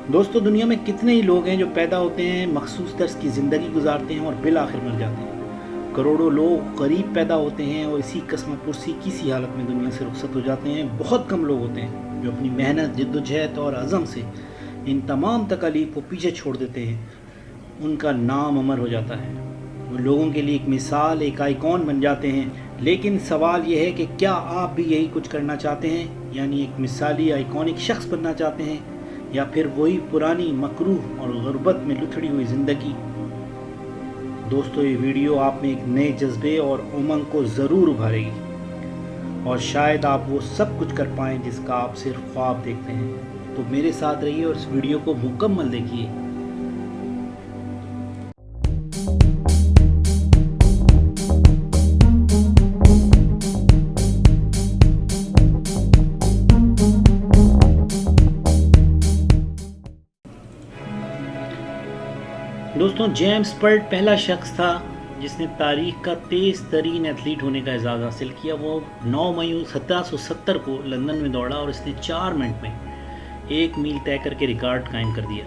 دوستو دنیا میں کتنے ہی لوگ ہیں جو پیدا ہوتے ہیں، مخصوص طرز کی زندگی گزارتے ہیں اور بالآخر مر جاتے ہیں۔ کروڑوں لوگ غریب پیدا ہوتے ہیں اور اسی قسم پرسی کسی حالت میں دنیا سے رخصت ہو جاتے ہیں۔ بہت کم لوگ ہوتے ہیں جو اپنی محنت، جدوجہد اور عزم سے ان تمام تکالیف کو پیچھے چھوڑ دیتے ہیں۔ ان کا نام امر ہو جاتا ہے، وہ لوگوں کے لیے ایک مثال، ایک آئیکن بن جاتے ہیں۔ لیکن سوال یہ ہے کہ کیا آپ بھی یہی کچھ کرنا چاہتے ہیں، یعنی ایک مثالی آئیکونک شخص بننا چاہتے ہیں، یا پھر وہی پرانی مکروہ اور غربت میں لتھڑی ہوئی زندگی؟ دوستو یہ ویڈیو آپ میں ایک نئے جذبے اور امنگ کو ضرور ابھارے گی، اور شاید آپ وہ سب کچھ کر پائیں جس کا آپ صرف خواب دیکھتے ہیں۔ تو میرے ساتھ رہیے اور اس ویڈیو کو مکمل دیکھیے۔ دوستوں جیمز پرٹ پہلا شخص تھا جس نے تاریخ کا تیز ترین ایتھلیٹ ہونے کا اعزاز حاصل کیا۔ وہ 9 مئی 1770 کو لندن میں دوڑا اور اس نے 4 منٹ میں 1 میل طے کر کے ریکارڈ قائم کر دیا۔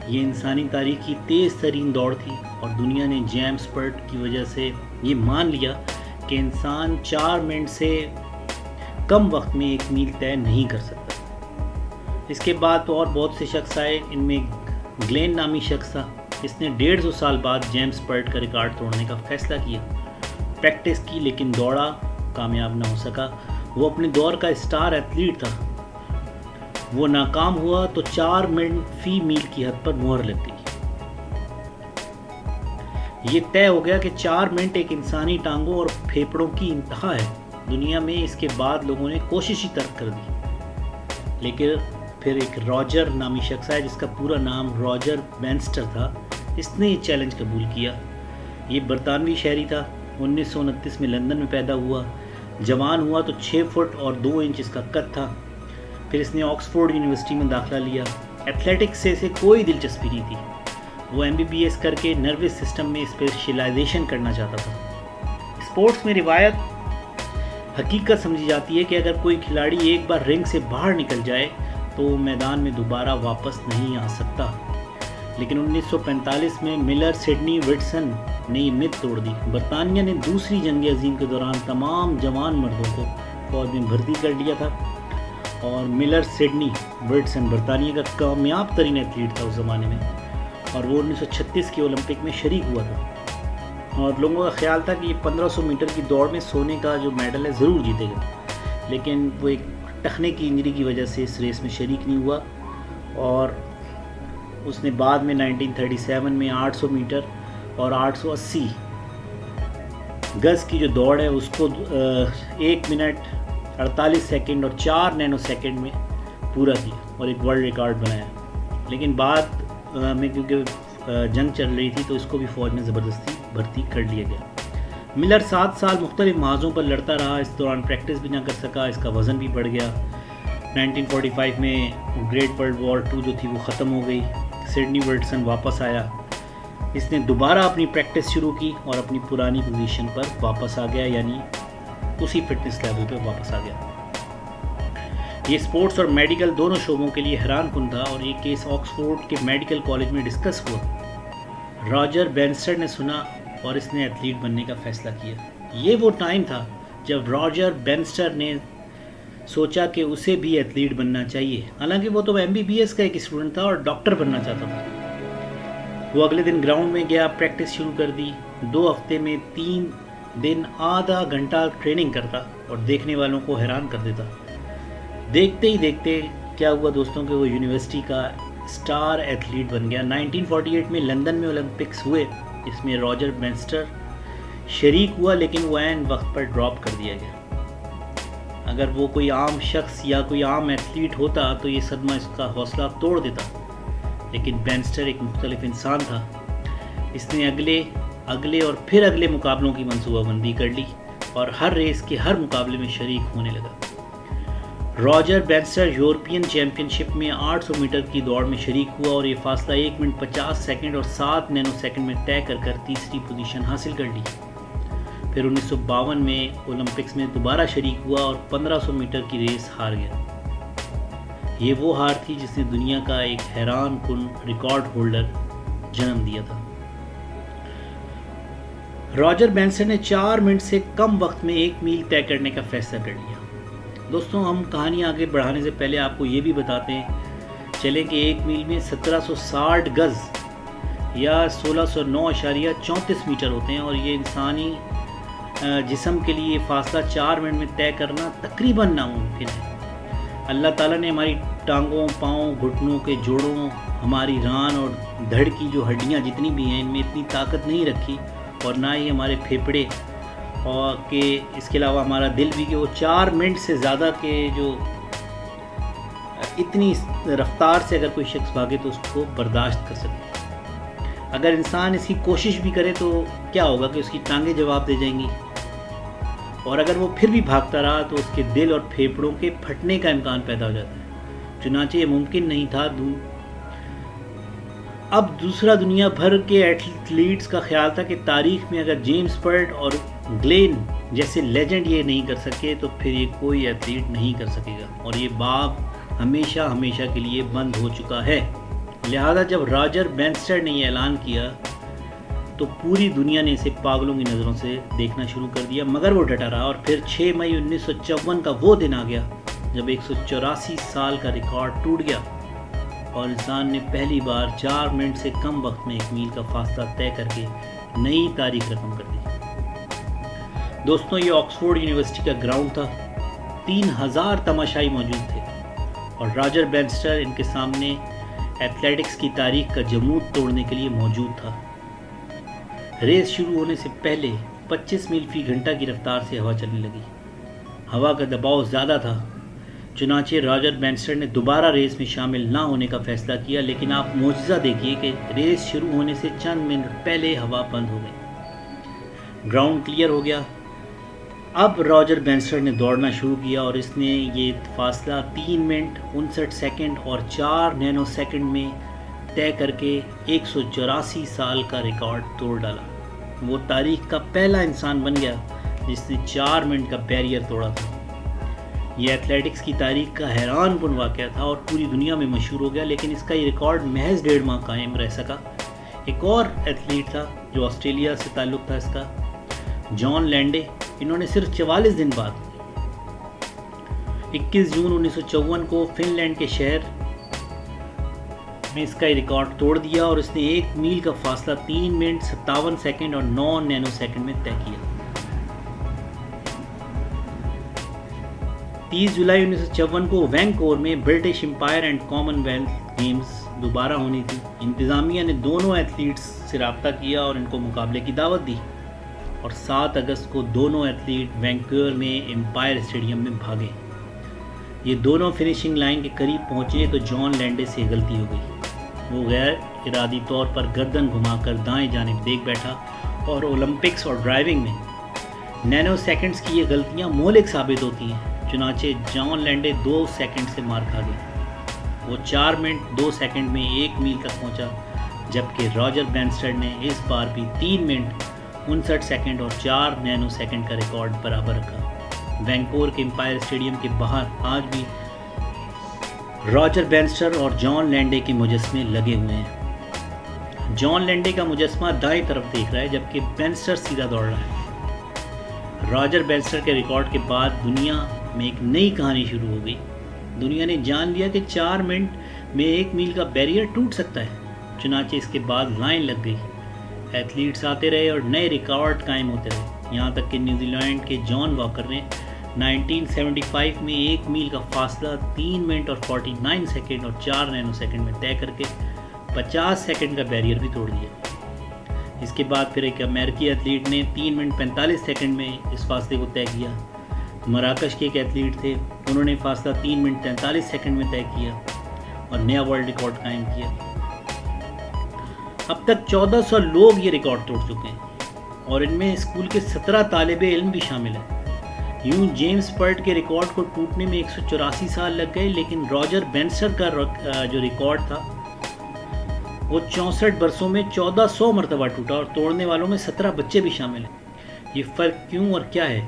یہ انسانی تاریخ کی تیز ترین دوڑ تھی اور دنیا نے جیمز پرٹ کی وجہ سے یہ مان لیا کہ انسان 4 منٹ سے کم وقت میں 1 میل طے نہیں کر سکتا۔ اس کے بعد تو اور بہت سے شخص آئے، ان میں گلین نامی شخص تھا۔ اس نے 150 سال بعد جیمز پرٹ کا ریکارڈ توڑنے کا فیصلہ کیا۔ پریکٹس کی لیکن دوڑا، کامیاب نہ ہو سکا۔ وہ اپنے دور کا اسٹار ایتھلیٹ تھا۔ وہ ناکام ہوا تو 4 منٹ فی میل کی حد پر مہر لگ گئی۔ یہ طے ہو گیا کہ 4 منٹ ایک انسانی ٹانگوں اور پھیپڑوں کی انتہا ہے۔ دنیا میں اس کے بعد لوگوں نے کوشش ہی ترک کر دی، لیکن پھر ایک راجر نامی شخص ہے جس کا پورا نام راجر بینسٹر تھا، اس نے یہ چیلنج قبول کیا۔ یہ برطانوی شہری تھا، 1929 میں لندن میں پیدا ہوا۔ جوان ہوا تو 6 فٹ اور 2 انچ اس کا قد تھا۔ پھر اس نے آکسفورڈ یونیورسٹی میں داخلہ لیا۔ ایتھلیٹکس سے اسے کوئی دلچسپی نہیں تھی۔ وہ MBBS کر کے نروس سسٹم میں اسپیشلائزیشن کرنا چاہتا تھا۔ اسپورٹس میں روایت حقیقت سمجھی جاتی ہے کہ اگر کوئی کھلاڑی ایک بار رنگ سے باہر نکل جائے تو وہ میدان میں دوبارہ واپس نہیں آ سکتا۔ لیکن 1945 میں ملر سڈنی وٹسن نے یہ مت توڑ دی۔ برطانیہ نے دوسری جنگ عظیم کے دوران تمام جوان مردوں کو فوج میں بھرتی کر لیا تھا، اور ملر سڈنی وٹسن برطانیہ کا کامیاب ترین ایتھلیٹ تھا اس زمانے میں، اور وہ 1936 کے اولمپک میں شریک ہوا تھا۔ اور لوگوں کا خیال تھا کہ یہ 1500 میٹر کی دوڑ میں سونے کا جو میڈل ہے ضرور جیتے گا، لیکن وہ ایک ٹخنے کی انجری کی وجہ سے اس ریس میں شریک نہیں ہوا، اور اس نے بعد میں 1937 میں 800 میٹر اور 880 گز کی جو دوڑ ہے اس کو 1 منٹ 48 سیکنڈ اور 4 نینو سیکنڈ میں پورا کیا اور ایک ورلڈ ریکارڈ بنایا۔ لیکن بعد میں کیونکہ جنگ چل رہی تھی تو اس کو بھی فوج میں زبردستی بھرتی کر لیا گیا۔ ملر 7 سال مختلف محاذوں پر لڑتا رہا، اس دوران پریکٹس بھی نہ کر سکا، اس کا وزن بھی بڑھ گیا۔ 1945 میں گریٹ ورلڈ وار 2 جو تھی وہ ختم ہو گئی۔ سڈنی وٹسن واپس آیا، اس نے دوبارہ اپنی پریکٹس شروع کی اور اپنی پرانی پوزیشن پر واپس آ گیا، یعنی اسی فٹنس لیول پہ واپس آ گیا۔ یہ اسپورٹس اور میڈیکل دونوں شعبوں کے لیے حیران کن تھا، اور یہ کیس آکسفورڈ کے میڈیکل کالج میں ڈسکس ہوا۔ راجر بینسٹر نے سنا اور اس نے ایتھلیٹ بننے کا فیصلہ کیا۔ یہ وہ ٹائم تھا جب راجر بینسٹر نے سوچا کہ اسے بھی ایتھلیٹ بننا چاہیے، حالانکہ وہ تو MBBS کا ایک اسٹوڈنٹ تھا اور ڈاکٹر بننا چاہتا تھا۔ وہ اگلے دن گراؤنڈ میں گیا، پریکٹس شروع کر دی۔ 2 ہفتے میں 3 دن آدھا گھنٹہ ٹریننگ کرتا اور دیکھنے والوں کو حیران کر دیتا۔ دیکھتے ہی دیکھتے کیا ہوا دوستوں کہ وہ یونیورسٹی کا اسٹار ایتھلیٹ بن گیا۔ 1948 میں لندن میں اولمپکس ہوئے، اس میں راجر بینسٹر شریک ہوا، لیکن وہ عین وقت پر ڈراپ کر دیا گیا۔ اگر وہ کوئی عام شخص یا کوئی عام ایتھلیٹ ہوتا تو یہ صدمہ اس کا حوصلہ توڑ دیتا، لیکن بینسٹر ایک مختلف انسان تھا۔ اس نے اگلے اور پھر اگلے مقابلوں کی منصوبہ بندی کر لی اور ہر ریس کے ہر مقابلے میں شریک ہونے لگا۔ راجر بینسٹر یورپین چیمپئن شپ میں 800 میٹر کی دوڑ میں شریک ہوا اور یہ فاصلہ 1 منٹ 50 سیکنڈ اور 7 نینو سیکنڈ میں طے کر تیسری پوزیشن حاصل کر لی۔ پھر 1952 میں اولمپکس میں دوبارہ شریک ہوا اور 1500 میٹر کی ریس ہار گیا۔ یہ وہ ہار تھی جس نے دنیا کا ایک حیران کن ریکارڈ ہولڈر جنم دیا تھا۔ راجر بینسٹر نے 4 منٹ سے کم وقت میں 1 میل طے کرنے کا فیصلہ کر لیا۔ دوستوں، ہم کہانی آگے بڑھانے سے پہلے آپ کو یہ بھی بتاتے ہیں چلیں کہ 1 میل میں 1760 گز یا 1609.34 میٹر ہوتے ہیں، اور یہ انسانی جسم کے لیے فاصلہ 4 منٹ میں طے کرنا تقریباً ناممکن ہے۔ اللہ تعالیٰ نے ہماری ٹانگوں، پاؤں، گھٹنوں کے جوڑوں، ہماری ران اور دھڑ کی جو ہڈیاں جتنی بھی ہیں ان میں اتنی طاقت نہیں رکھی، اور نہ ہی ہمارے پھیپھڑے، اور کہ اس کے علاوہ ہمارا دل بھی، کہ وہ 4 منٹ سے زیادہ کے جو اتنی رفتار سے اگر کوئی شخص بھاگے تو اس کو برداشت کر سکے۔ اگر انسان اس کی کوشش بھی کرے تو کیا ہوگا کہ اس کی ٹانگیں جواب دے جائیں گی، اور اگر وہ پھر بھی بھاگتا رہا تو اس کے دل اور پھیپھڑوں کے پھٹنے کا امکان پیدا ہو جاتا ہے۔ چنانچہ یہ ممکن نہیں تھا۔ اب دوسرا دنیا بھر کے ایتھلیٹس کا خیال تھا کہ تاریخ میں اگر جیمز پرٹ اور گلین جیسے لیجنڈ یہ نہیں کر سکے تو پھر یہ کوئی ایتھلیٹ نہیں کر سکے گا، اور یہ باب ہمیشہ کے لیے بند ہو چکا ہے۔ لہذا جب راجر بینسٹر نے یہ اعلان کیا تو پوری دنیا نے اسے پاگلوں کی نظروں سے دیکھنا شروع کر دیا، مگر وہ ڈٹا رہا، اور پھر 6 مئی 1954 کا وہ دن آ گیا جب 184 سال کا ریکارڈ ٹوٹ گیا، اور انسان نے پہلی بار 4 منٹ سے کم وقت میں 1 میل کا فاصلہ طے کر کے نئی تاریخ رقم کر دی۔ دوستوں، یہ آکسفورڈ یونیورسٹی کا گراؤنڈ تھا، 3000 تماشائی موجود تھے، اور راجر بینسٹر ان کے سامنے ایتھلیٹکس کی تاریخ کا جمود توڑنے کے لیے موجود تھا۔ ریس شروع ہونے سے پہلے 25 میل فی گھنٹہ کی رفتار سے ہوا چلنے لگی۔ ہوا کا دباؤ زیادہ تھا، چنانچہ راجر بینسٹر نے دوبارہ ریس میں شامل نہ ہونے کا فیصلہ کیا، لیکن آپ معجزہ دیکھیے کہ ریس شروع ہونے سے چند منٹ پہلے ہوا بند ہو گئی، گراؤنڈ کلیئر ہو گیا۔ اب راجر بینسٹر نے دوڑنا شروع کیا، اور اس نے یہ فاصلہ 3 منٹ 59 سیکنڈ اور 4 نینو سیکنڈ میں طے کر کے 184 سال کا ریکارڈ توڑ ڈالا۔ وہ تاریخ کا پہلا انسان بن گیا جس نے 4 منٹ کا بیریئر توڑا تھا۔ یہ ایتھلیٹکس کی تاریخ کا حیران کن واقعہ تھا اور پوری دنیا میں مشہور ہو گیا، لیکن اس کا یہ ریکارڈ محض 1.5 ماہ قائم رہ سکا۔ ایک اور ایتھلیٹ تھا جو آسٹریلیا سے تعلق تھا اس کا، جان لینڈے۔ انہوں نے صرف 44 دن بعد 21 جون 1954 کو فن لینڈ کے شہر میں اس کا ریکارڈ توڑ دیا، اور اس نے 1 میل کا فاصلہ 3 منٹ 57 سیکنڈ اور 9 نینو سیکنڈ میں طے کیا۔ 30 جولائی 1954 کو وینکوور میں British empire and common wealth games دوبارہ ہونی تھی۔ انتظامیہ نے دونوں ایتھلیٹس سے رابطہ کیا اور ان کو مقابلے کی دعوت دی، اور 7 اگست کو دونوں ایتھلیٹ وینکوور میں امپائر اسٹیڈیم میں بھاگے۔ یہ دونوں فنشنگ لائن کے قریب پہنچے تو جان لینڈے سے غلطی ہو گئی۔ وہ غیر ارادی طور پر گردن گھما کر دائیں جانب دیکھ بیٹھا، اور اولمپکس اور ڈرائیونگ میں نینو سیکنڈز کی یہ غلطیاں مہلک ثابت ہوتی ہیں۔ چنانچہ جان لینڈے 2 سیکنڈ سے مار کھا گئے۔ وہ 4 منٹ 2 سیکنڈ میں 1 میل تک پہنچا، جبکہ راجر بینسٹر نے اس بار بھی 3 منٹ 59 سیکنڈ اور 4 نینو سیکنڈ کا ریکارڈ برابر رکھا۔ وینکوور کے امپائر اسٹیڈیم کے باہر آج بھی راجر بینسٹر اور جان لینڈے کے مجسمے لگے ہوئے ہیں۔ جان لینڈے کا مجسمہ دائیں طرف دیکھ رہا ہے، جبکہ بینسٹر سیدھا دوڑ رہا ہے۔ راجر بینسٹر کے ریکارڈ کے بعد دنیا میں ایک نئی کہانی شروع ہو گئی۔ دنیا نے جان لیا کہ 4 منٹ میں 1 میل کا بیریئر ٹوٹ سکتا ہے۔ چنانچہ اس کے بعد لائن لگ گئی، ایتھلیٹس آتے رہے اور نئے ریکارڈ قائم ہوتے رہے، یہاں تک کہ نیوزی لینڈ کے جان واکر نے 1975 میں 1 میل کا فاصلہ 3 منٹ اور 49 سیکنڈ اور 4 نینو سیکنڈ میں طے کر کے 50 سیکنڈ کا بیریئر بھی توڑ دیا۔ اس کے بعد پھر ایک امریکی ایتھلیٹ نے 3 منٹ 45 سیکنڈ میں اس فاصلے کو طے کیا۔ مراکش کے ایک ایتھلیٹ تھے، انہوں نے فاصلہ 3 منٹ 43 سیکنڈ میں طے کیا اور نیا ورلڈ ریکارڈ قائم کیا۔ اب تک 1400 لوگ یہ ریکارڈ توڑ چکے ہیں، اور ان میں اسکول کے 17 طالب علم بھی شامل ہیں۔ یوں جیمز پرٹ کے ریکارڈ کو ٹوٹنے میں 184 سال لگ گئے، لیکن راجر بینسٹر کا جو ریکارڈ تھا وہ 64 برسوں میں 1400 مرتبہ ٹوٹا، اور توڑنے والوں میں 17 بچے بھی شامل ہیں۔ یہ فرق کیوں اور کیا ہے؟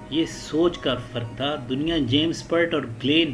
یہ سوچ کا فرق تھا۔ دنیا جیمز پرٹ اور گلین